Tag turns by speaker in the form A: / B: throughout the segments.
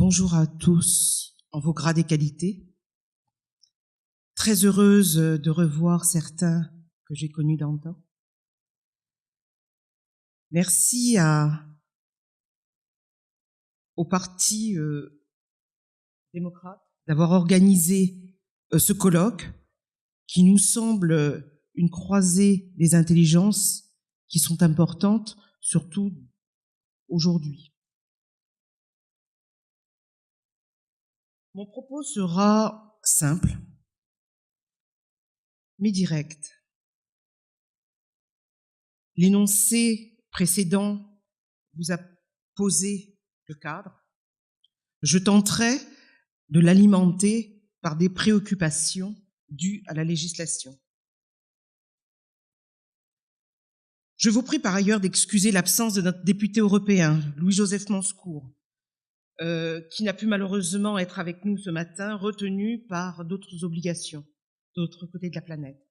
A: Bonjour à tous en vos grades et qualités. Très heureuse de revoir certains que j'ai connus dans le temps. Merci au Parti démocrate d'avoir organisé ce colloque qui nous semble une croisée des intelligences qui sont importantes, surtout aujourd'hui. Mon propos sera simple, mais direct. L'énoncé précédent vous a posé le cadre. Je tenterai de l'alimenter par des préoccupations dues à la législation. Je vous prie par ailleurs d'excuser l'absence de notre député européen, Louis-Joseph Manscourt, qui n'a pu malheureusement être avec nous ce matin, retenu par d'autres obligations de l'autre côté de la planète.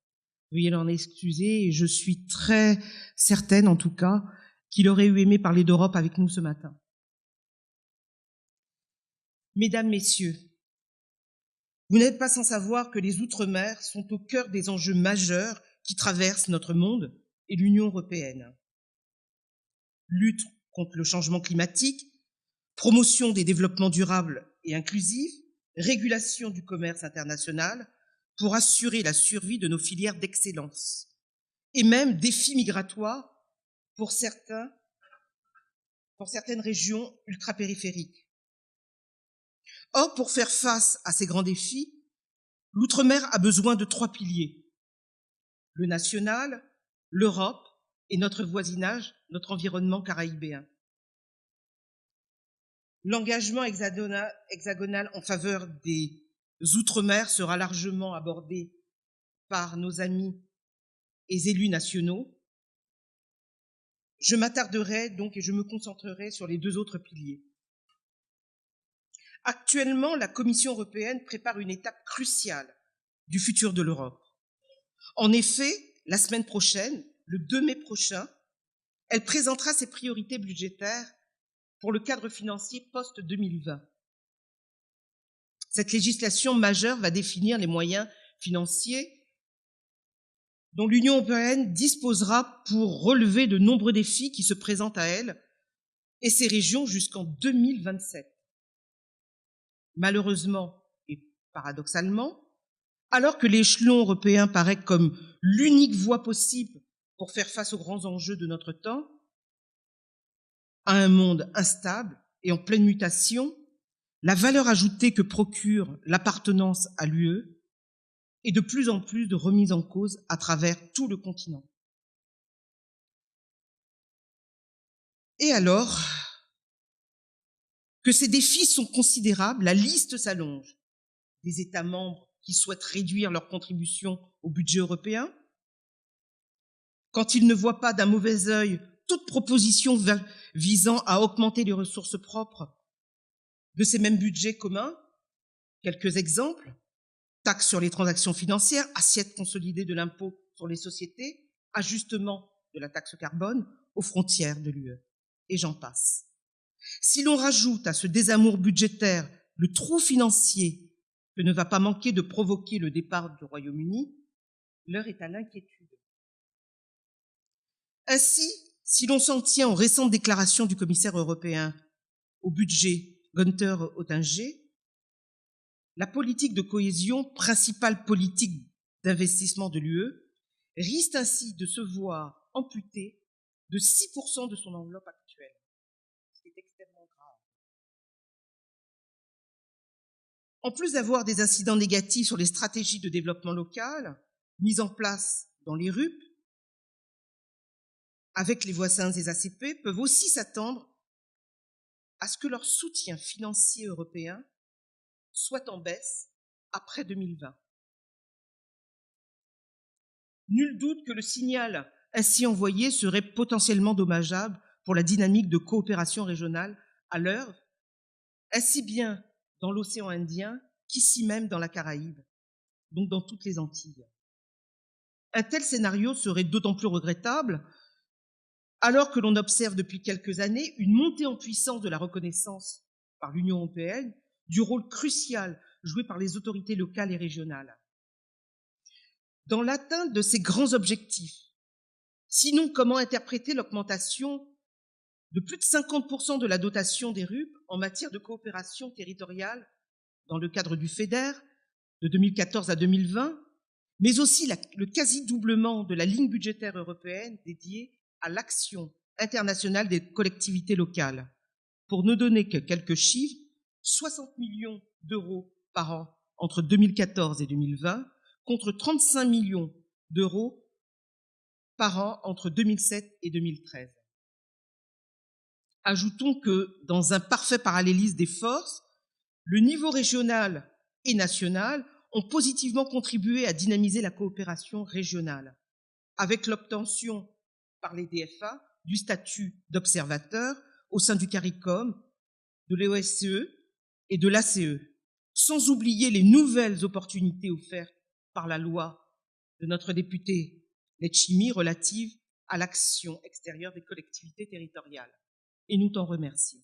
A: Veuillez l'en excuser, et je suis très certaine, en tout cas, qu'il aurait aimé parler d'Europe avec nous ce matin. Mesdames, Messieurs, vous n'êtes pas sans savoir que les Outre-mer sont au cœur des enjeux majeurs qui traversent notre monde et l'Union européenne. Lutte contre le changement climatique, promotion des développements durables et inclusifs, régulation du commerce international pour assurer la survie de nos filières d'excellence, et même défis migratoires pour certaines régions ultrapériphériques. Or, pour faire face à ces grands défis, l'outre-mer a besoin de 3 piliers: le national, l'Europe et notre voisinage, notre environnement caraïbéen. L'engagement hexagonal en faveur des Outre-mer sera largement abordé par nos amis et élus nationaux. Je m'attarderai donc et je me concentrerai sur les 2 autres piliers. Actuellement, la Commission européenne prépare une étape cruciale du futur de l'Europe. En effet, la semaine prochaine, le 2 mai prochain, elle présentera ses priorités budgétaires pour le cadre financier post-2020. Cette législation majeure va définir les moyens financiers dont l'Union européenne disposera pour relever de nombreux défis qui se présentent à elle et ses régions jusqu'en 2027. Malheureusement et paradoxalement, alors que l'échelon européen paraît comme l'unique voie possible pour faire face aux grands enjeux de notre temps, à un monde instable et en pleine mutation, la valeur ajoutée que procure l'appartenance à l'UE est de plus en plus de remise en cause à travers tout le continent. Et alors que ces défis sont considérables, la liste s'allonge. Des États membres qui souhaitent réduire leur contribution au budget européen, quand ils ne voient pas d'un mauvais œil toute proposition visant à augmenter les ressources propres de ces mêmes budgets communs. Quelques exemples: taxe sur les transactions financières, assiette consolidée de l'impôt sur les sociétés, ajustement de la taxe carbone aux frontières de l'UE, et j'en passe. Si l'on rajoute à ce désamour budgétaire le trou financier que ne va pas manquer de provoquer le départ du Royaume-Uni, l'heure est à l'inquiétude. Ainsi, si l'on s'en tient aux récentes déclarations du commissaire européen au budget Günther Oettinger, la politique de cohésion, principale politique d'investissement de l'UE, risque ainsi de se voir amputée de 6% de son enveloppe actuelle, ce qui est extrêmement grave. En plus d'avoir des incidents négatifs sur les stratégies de développement local mises en place dans les RUP, avec les voisins des ACP, peuvent aussi s'attendre à ce que leur soutien financier européen soit en baisse après 2020. Nul doute que le signal ainsi envoyé serait potentiellement dommageable pour la dynamique de coopération régionale à l'heure, ainsi bien dans l'océan Indien qu'ici même dans la Caraïbe, donc dans toutes les Antilles. Un tel scénario serait d'autant plus regrettable alors que l'on observe depuis quelques années une montée en puissance de la reconnaissance par l'Union européenne du rôle crucial joué par les autorités locales et régionales. Dans l'atteinte de ces grands objectifs, sinon comment interpréter l'augmentation de plus de 50% de la dotation des RUP en matière de coopération territoriale dans le cadre du FEDER de 2014 à 2020, mais aussi le quasi-doublement de la ligne budgétaire européenne dédiée à l'action internationale des collectivités locales. Pour ne donner que quelques chiffres, 60 millions d'euros par an entre 2014 et 2020, contre 35 millions d'euros par an entre 2007 et 2013. Ajoutons que, dans un parfait parallélisme des forces, le niveau régional et national ont positivement contribué à dynamiser la coopération régionale, avec l'obtention par les DFA du statut d'observateur au sein du CARICOM, de l'OSCE et de l'ACE, sans oublier les nouvelles opportunités offertes par la loi de notre député Letchimy relative à l'action extérieure des collectivités territoriales. Et nous t'en remercions.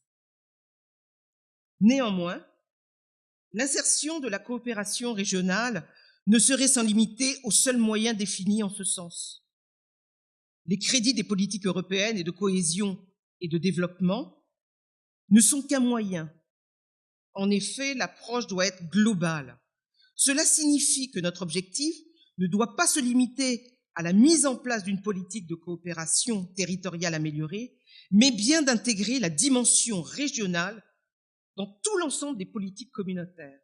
A: Néanmoins, l'insertion de la coopération régionale ne serait sans limiter aux seuls moyens définis en ce sens. Les crédits des politiques européennes et de cohésion et de développement ne sont qu'un moyen. En effet, l'approche doit être globale. Cela signifie que notre objectif ne doit pas se limiter à la mise en place d'une politique de coopération territoriale améliorée, mais bien d'intégrer la dimension régionale dans tout l'ensemble des politiques communautaires.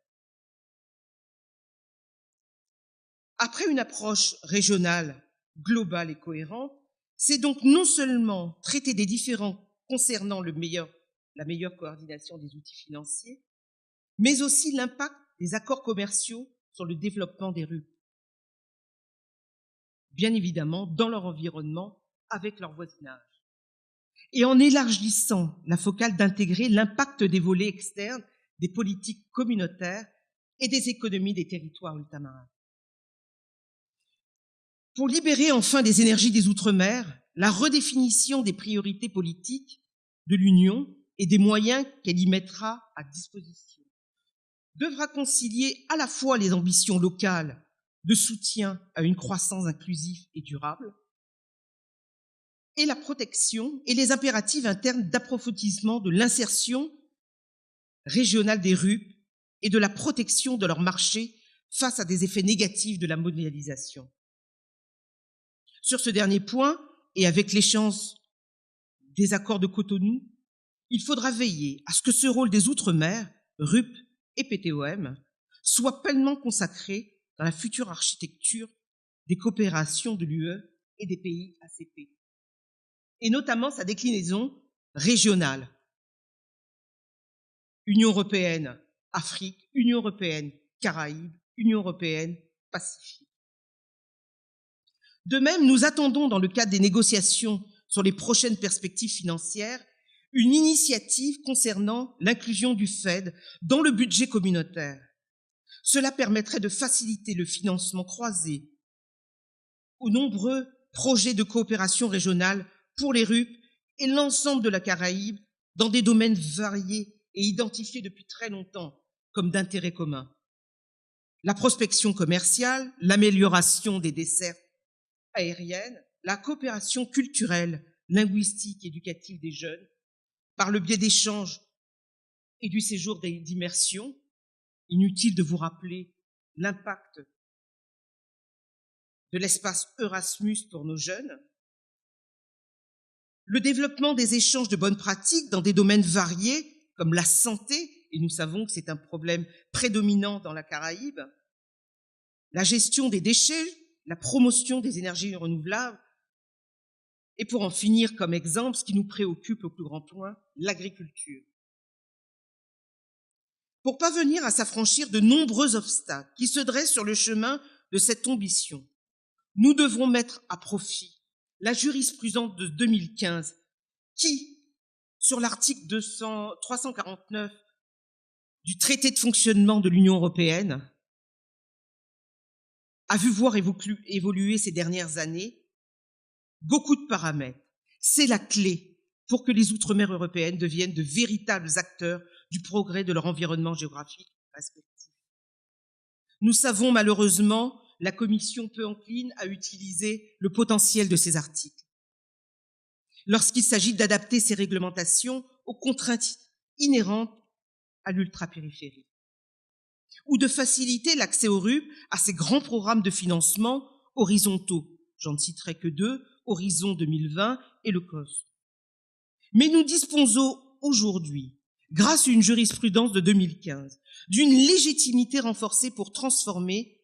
A: Après une approche régionale, globale et cohérente, c'est donc non seulement traiter des différends concernant la meilleure coordination des outils financiers, mais aussi l'impact des accords commerciaux sur le développement des RUP. Bien évidemment, dans leur environnement, avec leur voisinage. Et en élargissant la focale d'intégrer l'impact des volets externes des politiques communautaires et des économies des territoires ultramarins. Pour libérer enfin des énergies des Outre-mer, la redéfinition des priorités politiques de l'Union et des moyens qu'elle y mettra à disposition devra concilier à la fois les ambitions locales de soutien à une croissance inclusive et durable et la protection et les impératifs internes d'approfondissement de l'insertion régionale des RUP et de la protection de leur marché face à des effets négatifs de la mondialisation. Sur ce dernier point, et avec l'échéance des accords de Cotonou, il faudra veiller à ce que ce rôle des Outre-mer, RUP et PTOM, soit pleinement consacré dans la future architecture des coopérations de l'UE et des pays ACP, et notamment sa déclinaison régionale. Union européenne, Afrique, Union européenne, Caraïbes, Union européenne, Pacifique. De même, nous attendons, dans le cadre des négociations sur les prochaines perspectives financières, une initiative concernant l'inclusion du FED dans le budget communautaire. Cela permettrait de faciliter le financement croisé aux nombreux projets de coopération régionale pour les RUP et l'ensemble de la Caraïbe dans des domaines variés et identifiés depuis très longtemps comme d'intérêt commun. La prospection commerciale, l'amélioration des dessertes aériennes, la coopération culturelle, linguistique, éducative des jeunes, par le biais d'échanges et du séjour d'immersion. Inutile de vous rappeler l'impact de l'espace Erasmus pour nos jeunes. Le développement des échanges de bonnes pratiques dans des domaines variés, comme la santé, et nous savons que c'est un problème prédominant dans la Caraïbe, la gestion des déchets, la promotion des énergies renouvelables, et pour en finir comme exemple, ce qui nous préoccupe au plus grand point, l'agriculture. Pour parvenir à s'affranchir de nombreux obstacles qui se dressent sur le chemin de cette ambition, nous devrons mettre à profit la jurisprudence de 2015 qui, sur l'article 349 du traité de fonctionnement de l'Union européenne, a vu voir évoluer ces dernières années beaucoup de paramètres. C'est la clé pour que les Outre-mer européennes deviennent de véritables acteurs du progrès de leur environnement géographique respectif. Nous savons malheureusement la Commission peu encline à utiliser le potentiel de ces articles lorsqu'il s'agit d'adapter ces réglementations aux contraintes inhérentes à l'ultrapériphérie, ou de faciliter l'accès au RUP à ces grands programmes de financement horizontaux. J'en citerai que deux, Horizon 2020 et le COS. Mais nous disposons aujourd'hui, grâce à une jurisprudence de 2015, d'une légitimité renforcée pour transformer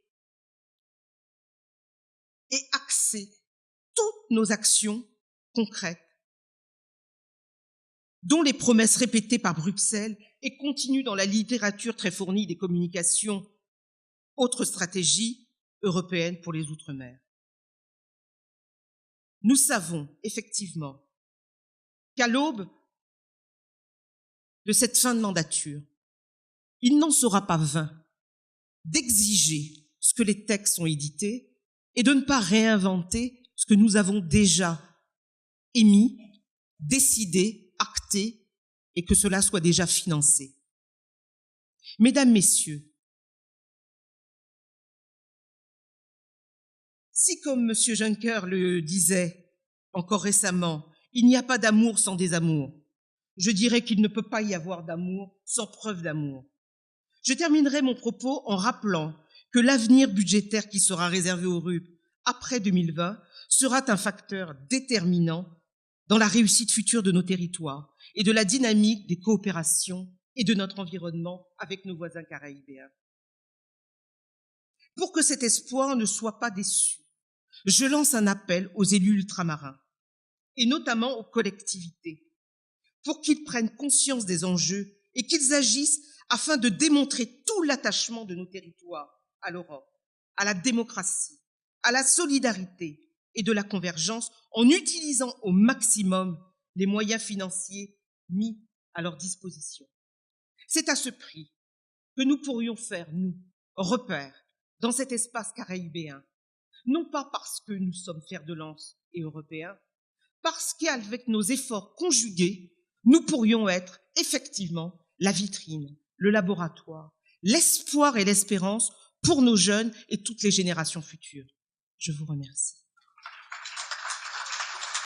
A: et axer toutes nos actions concrètes, dont les promesses répétées par Bruxelles et continues dans la littérature très fournie des communications, autre stratégie européenne pour les Outre-mer. Nous savons effectivement qu'à l'aube de cette fin de mandature, il n'en sera pas vain d'exiger ce que les textes ont édité et de ne pas réinventer ce que nous avons déjà émis, décidé, acté, et que cela soit déjà financé. Mesdames, Messieurs, si, comme M. Juncker le disait encore récemment, il n'y a pas d'amour sans désamour, je dirais qu'il ne peut pas y avoir d'amour sans preuve d'amour. Je terminerai mon propos en rappelant que l'avenir budgétaire qui sera réservé aux RUP après 2020 sera un facteur déterminant dans la réussite future de nos territoires et de la dynamique des coopérations et de notre environnement avec nos voisins caraïbéens. Pour que cet espoir ne soit pas déçu, je lance un appel aux élus ultramarins, et notamment aux collectivités, pour qu'ils prennent conscience des enjeux et qu'ils agissent afin de démontrer tout l'attachement de nos territoires à l'Europe, à la démocratie, à la solidarité et de la convergence en utilisant au maximum les moyens financiers mis à leur disposition. C'est à ce prix que nous pourrions faire, nous, repère dans cet espace caraïbéen, non pas parce que nous sommes fers de lance et européens, parce qu'avec nos efforts conjugués, nous pourrions être effectivement la vitrine, le laboratoire, l'espoir et l'espérance pour nos jeunes et toutes les générations futures. Je vous remercie.